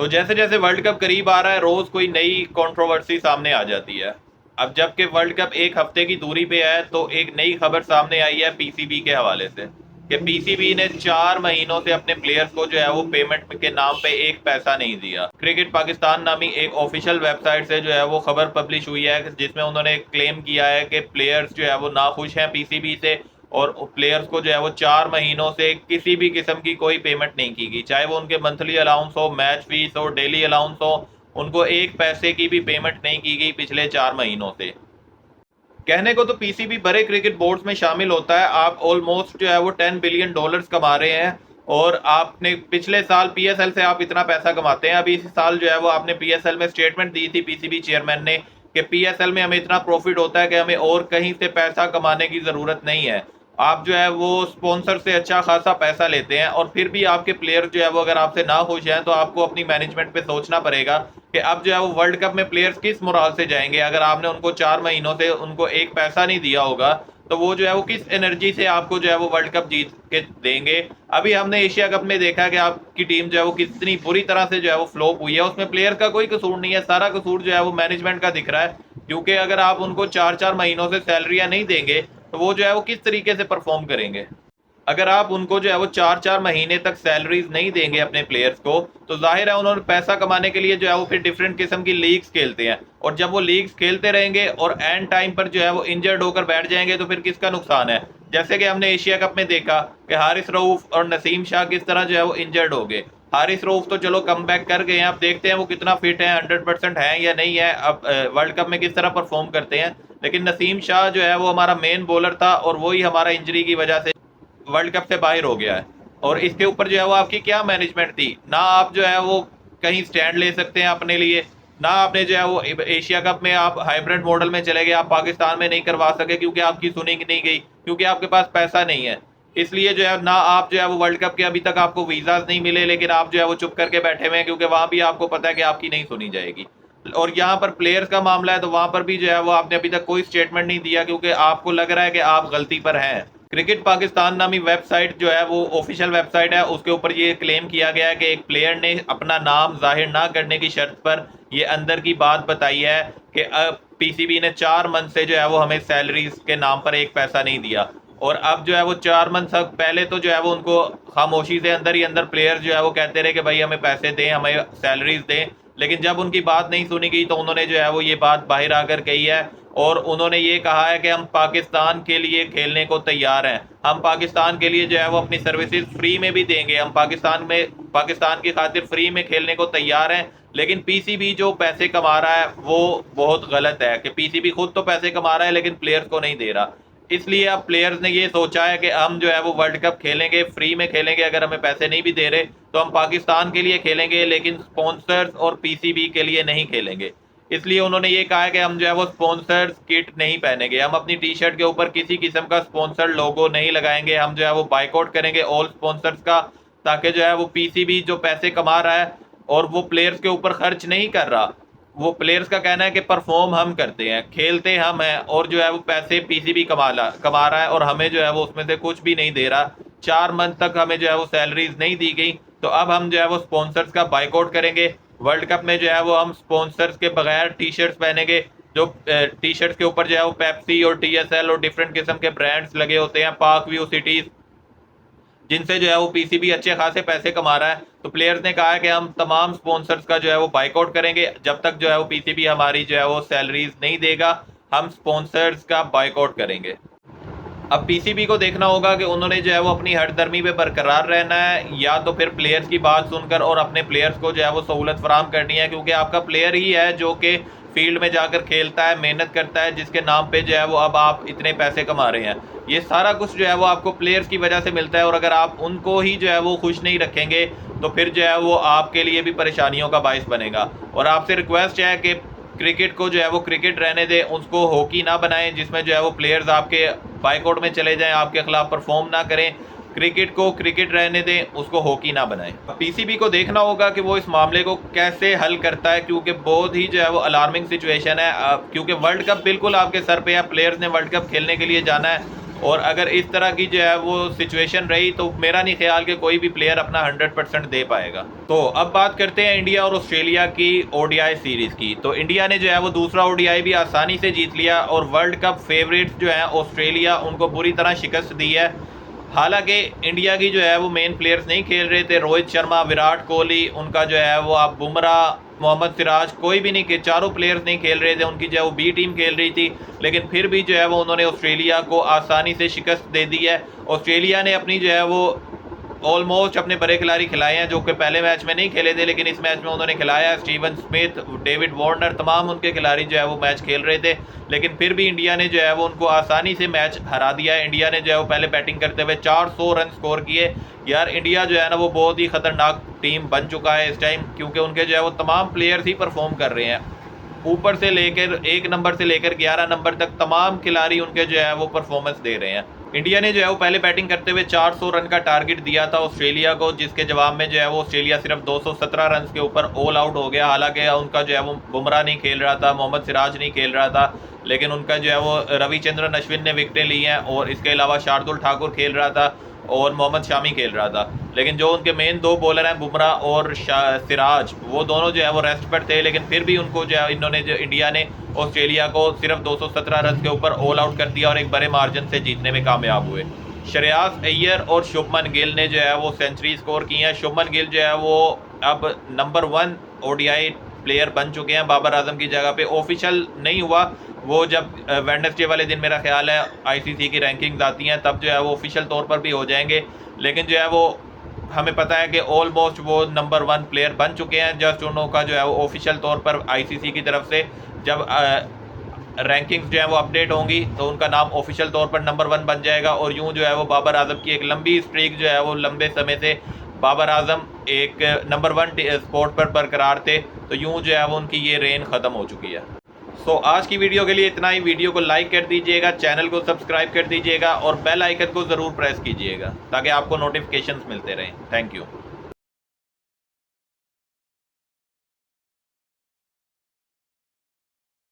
तो जैसे जैसे वर्ल्ड कप करीब आ रहा है रोज कोई नई कंट्रोवर्सी सामने आ जाती है। अब जबकि वर्ल्ड कप एक हफ्ते की दूरी पे है तो एक नई खबर सामने आई है पीसीबी के हवाले से कि पीसीबी ने 4 महीनों से अपने प्लेयर्स को जो है वो पेमेंट के नाम पे एक पैसा नहीं दिया। क्रिकेट पाकिस्तान नामी एक ऑफिशियल वेबसाइट से जो है वो खबर पब्लिश हुई है जिसमें उन्होंने क्लेम किया है कि प्लेयर्स जो है वो नाखुश हैं पीसीबी से और प्लेयर्स को जो है वो 4 महीनों से किसी भी किस्म की कोई पेमेंट नहीं की गई, चाहे वो उनके मंथली अलाउंस हो, मैच फीस हो, डेली अलाउंस हो। उनको एक पैसे की भी पेमेंट नहीं की गई पिछले 4 महीनों से। कहने को तो पीसीबी बड़े क्रिकेट बोर्ड्स में शामिल होता है। आप ऑलमोस्ट जो है वो $10 बिलियन कमा रहे हैं और आपने पिछले साल पीएसएल से आप इतना पैसा कमाते हैं। अभी इस साल जो है वो आपने पीएसएल में स्टेटमेंट दी थी पीसीबी चेयरमैन ने कि पीएसएल में हमें इतना प्रॉफिट होता है कि हमें और कहीं से पैसा कमाने की ज़रूरत नहीं है। आप जो है वो स्पॉन्सर से अच्छा खासा पैसा लेते हैं और फिर भी आपके प्लेयर जो है वो अगर आपसे ना खुश हैं तो आपको अपनी मैनेजमेंट पे सोचना पड़ेगा कि अब जो है वो वर्ल्ड कप में प्लेयर्स किस मोराल से जाएंगे। अगर आपने उनको 4 महीनों से उनको एक पैसा नहीं दिया होगा तो वो जो है वो किस एनर्जी से आपको जो है वो वर्ल्ड कप जीत के देंगे। अभी हमने एशिया कप में देखा कि आपकी टीम जो है वो कितनी बुरी तरह से जो है वो फ्लॉप हुई है। उसमें प्लेयर का कोई कसूर नहीं है, सारा कसूर जो है वो मैनेजमेंट का दिख रहा है। क्योंकि अगर आप उनको 4 4 महीनों से सैलरियां नहीं देंगे तो वो जो है वो किस तरीके से परफॉर्म करेंगे। अगर आप उनको जो है वो 4 4 महीने तक सैलरीज नहीं देंगे अपने प्लेयर्स को तो जाहिर है उन्होंने पैसा कमाने के लिए जो है वो फिर डिफरेंट किस्म की लीग्स खेलते हैं और जब वो लीग्स खेलते रहेंगे और एंड टाइम पर जो है वो इंजर्ड होकर बैठ जाएंगे तो फिर किसका नुकसान है। जैसे कि हमने एशिया कप में देखा कि हारिस रऊफ और नसीम शाह किस तरह जो है वो इंजर्ड हो गए। हारिस रऊफ तो चलो कम बैक कर गए हैं, अब देखते हैं वो कितना फिट है, 100% है या नहीं है, अब वर्ल्ड कप में किस तरह परफॉर्म करते हैं। लेकिन नसीम शाह जो है वो हमारा मेन बॉलर था और वही हमारा इंजरी की वजह से वर्ल्ड कप से बाहर हो गया है। और इसके ऊपर जो है वो आपकी क्या मैनेजमेंट थी ना, आप जो है वो कहीं स्टैंड ले सकते हैं अपने लिए ना। आपने जो है वो एशिया कप में आप हाइब्रिड मॉडल में चले गए, आप पाकिस्तान में नहीं करवा सके क्योंकि आपकी सुनी नहीं गई, क्योंकि आपके पास पैसा नहीं है। इसलिए जो है ना आप जो है वो वर्ल्ड कप के अभी तक आपको वीज़ाज नहीं मिले, लेकिन आप जो है वो चुप करके बैठे हुए हैं क्योंकि वहां भी आपको पता है कि आपकी नहीं सुनी जाएगी। और यहाँ पर प्लेयर्स का मामला है तो वहां पर भी जो है वो आपने अभी तक कोई स्टेटमेंट नहीं दिया क्योंकि आपको लग रहा है कि आप गलती पर हैं। क्रिकेट पाकिस्तान नामी वेबसाइट जो है वो ऑफिशियल वेबसाइट है, उसके ऊपर ये क्लेम किया गया है कि एक प्लेयर ने अपना नाम जाहिर ना करने की शर्त पर ये अंदर की बात बताई है कि अब पीसीबी ने 4 मंथ से जो है वो हमें सैलरीज के नाम पर एक पैसा नहीं दिया। और अब जो है वो 4 मंथ तक पहले तो जो है वो उनको खामोशी से अंदर ही अंदर प्लेयर जो है वो कहते रहे कि भाई हमें पैसे दें, हमें सैलरीज दें। लेकिन जब उनकी बात नहीं सुनी गई तो उन्होंने जो है वो ये बात बाहर आकर कही है और उन्होंने ये कहा है कि हम पाकिस्तान के लिए खेलने को तैयार हैं, हम पाकिस्तान के लिए जो है वो अपनी सर्विसेज फ्री में भी देंगे, हम पाकिस्तान की खातिर फ्री में खेलने को तैयार हैं। लेकिन पीसीबी जो पैसे कमा रहा है वो बहुत गलत है कि पीसीबी खुद तो पैसे कमा रहा है लेकिन प्लेयर्स को नहीं दे रहा। इसलिए अब प्लेयर्स ने ये सोचा है कि हम जो है वो वर्ल्ड कप खेलेंगे, फ्री में खेलेंगे, अगर हमें पैसे नहीं भी दे रहे तो हम पाकिस्तान के लिए खेलेंगे लेकिन स्पॉन्सर्स और पीसीबी के लिए नहीं खेलेंगे। इसलिए उन्होंने ये कहा है कि हम जो है वो स्पॉन्सर्स किट नहीं पहनेंगे, हम अपनी टी शर्ट के ऊपर किसी किस्म का स्पॉन्सर लोगो नहीं लगाएंगे, हम जो है वो बाइकआउट करेंगे ऑल स्पॉन्सर्स का, ताकि जो है वो पीसीबी जो पैसे कमा रहा है और वो प्लेयर्स के ऊपर खर्च नहीं कर रहा। वो प्लेयर्स का कहना है कि परफॉर्म हम करते हैं, खेलते हम हैं और जो है वो पैसे पीसीबी कमा रहा है और हमें जो है वो उसमें से कुछ भी नहीं दे रहा। 4 मंथ तक हमें जो है वो सैलरीज नहीं दी गई तो अब हम जो है वो स्पॉन्सर्स का बाइकआउट करेंगे। वर्ल्ड कप में जो है वो हम स्पॉन्सर्स के बगैर टी शर्ट्स पहनेंगे, जो टी शर्ट्स के ऊपर जो है वो पेप्सी और टीएसएल और डिफरेंट किस्म के ब्रांड्स लगे होते हैं, पार्क व्यू सिटीज, जिनसे जो है वो पीसीबी अच्छे खासे पैसे कमा रहा है। तो प्लेयर्स ने कहा है कि हम तमाम स्पॉन्सर्स का जो है वो बाइकआउट करेंगे जब तक जो है वो पीसीबी हमारी जो है वो सैलरीज नहीं देगा, हम स्पॉन्सर्स का बाइकआउट करेंगे। अब पीसीबी को देखना होगा कि उन्होंने जो है वो अपनी हठधर्मी पे बरकरार रहना है या तो फिर प्लेयर्स की बात सुनकर और अपने प्लेयर्स को जो है वो सहूलत फराहम करनी है, क्योंकि आपका प्लेयर ही है जो कि फील्ड में जाकर खेलता है, मेहनत करता है, जिसके नाम पे जो है वो अब आप इतने पैसे कमा रहे हैं। ये सारा कुछ जो है वो आपको प्लेयर्स की वजह से मिलता है और अगर आप उनको ही जो है वो खुश नहीं रखेंगे तो फिर जो है वो आपके लिए भी परेशानियों का बायस बनेगा। और आपसे रिक्वेस्ट है कि क्रिकेट को जो है वो क्रिकेट रहने दें, उसको हॉकी ना बनाएं जिसमें जो है वो प्लेयर्स आपके बाइकआउट में चले जाएं, आपके खिलाफ परफॉर्म ना करें। क्रिकेट को क्रिकेट रहने दें, उसको हॉकी ना बनाएं। पीसीबी को देखना होगा कि वो इस मामले को कैसे हल करता है, क्योंकि बहुत ही जो है वो अलार्मिंग सिचुएशन है। क्योंकि वर्ल्ड कप बिल्कुल आपके सर पे है, प्लेयर्स ने वर्ल्ड कप खेलने के लिए जाना है और अगर इस तरह की जो है वो सिचुएशन रही तो मेरा नहीं ख्याल कि कोई भी प्लेयर अपना 100% दे पाएगा। तो अब बात करते हैं इंडिया और ऑस्ट्रेलिया की ओडीआई सीरीज़ की। तो इंडिया ने जो है वो दूसरा ओडीआई भी आसानी से जीत लिया और वर्ल्ड कप फेवरेट्स जो है ऑस्ट्रेलिया, उनको बुरी तरह शिकस्त दी है। हालांकि इंडिया की जो है वो मेन प्लेयर्स नहीं खेल रहे थे, रोहित शर्मा, विराट कोहली, उनका जो है वो आप बुमराह, मोहम्मद सिराज, कोई भी नहीं, चारों प्लेयर्स नहीं खेल रहे थे, उनकी जो है वो बी टीम खेल रही थी। लेकिन फिर भी जो है वो उन्होंने ऑस्ट्रेलिया को आसानी से शिकस्त दे दी है। ऑस्ट्रेलिया ने अपनी जो है वो ऑलमोस्ट अपने बड़े खिलाड़ी खिलाए हैं जो कि पहले मैच में नहीं खेले थे, लेकिन इस मैच में उन्होंने खिलाया। स्टीवन स्मिथ, डेविड वार्नर, तमाम उनके खिलाड़ी जो है वो मैच खेल रहे थे, लेकिन फिर भी इंडिया ने जो है वो उनको आसानी से मैच हरा दिया है। इंडिया ने जो है वो पहले बैटिंग करते हुए 400 रन स्कोर किए। यार इंडिया जो है ना वो बहुत ही खतरनाक टीम बन चुका है इस टाइम, क्योंकि उनके जो है वो तमाम प्लेयर्स ही परफॉर्म कर रहे हैं। ऊपर से लेकर 1 नंबर से लेकर 11 नंबर तक तमाम खिलाड़ी उनके जो है वो परफॉर्मेंस दे रहे हैं। इंडिया ने जो है वो पहले बैटिंग करते हुए 400 रन का टारगेट दिया था ऑस्ट्रेलिया को, जिसके जवाब में जो है वो ऑस्ट्रेलिया सिर्फ 217 रन के ऊपर ऑल आउट हो गया। हालांकि उनका जो है वो बुमराह नहीं खेल रहा था, मोहम्मद सिराज नहीं खेल रहा था, लेकिन उनका जो है वो रविचंद्रन अश्विन ने विकेटें ली हैं और इसके अलावा शार्दुल ठाकुर खेल रहा था और मोहम्मद शामी खेल रहा था। लेकिन जो उनके मेन 2 बॉलर हैं बुमराह और सिराज, वो दोनों जो है वो रेस्ट पर थे, लेकिन फिर भी उनको जो है इन्होंने जो इंडिया ने ऑस्ट्रेलिया को सिर्फ 217 रन के ऊपर ऑल आउट कर दिया और एक बड़े मार्जिन से जीतने में कामयाब हुए। श्रेयस अय्यर और शुभमन गिल ने जो है वो सेंचुरी स्कोर की है। शुभमन गिल जो है वो अब नंबर 1 ओडीआई प्लेयर बन चुके हैं बाबर आजम की जगह पे। ऑफिशियल नहीं हुआ, वो जब वेडनेसडे वाले दिन मेरा ख्याल है आईसीसी की रैंकिंग्स आती हैं तब जो है वो ऑफिशियल तौर पर भी हो जाएंगे। लेकिन जो है वो हमें पता है कि ऑलमोस्ट वो नंबर 1 प्लेयर बन चुके हैं। जस्ट उनका जो है वो ऑफिशियल तौर पर आईसीसी की तरफ से जब रैंकिंग्स जो है वो अपडेट होंगी तो उनका नाम ऑफिशियल तौर पर नंबर 1 बन जाएगा। और यूँ जो है वो बाबर आजम की एक लंबी स्ट्रीक जो है वो लंबे समय से बाबर आजम एक नंबर 1 स्पॉट पर बरकरार थे, तो यूँ जो है वो उनकी ये रेन ख़त्म हो चुकी है। सो आज की वीडियो के लिए इतना ही। वीडियो को लाइक कर दीजिएगा, चैनल को सब्सक्राइब कर दीजिएगा और बेल आइकन को ज़रूर प्रेस कीजिएगा ताकि आपको नोटिफिकेशंस मिलते रहें। Thank you.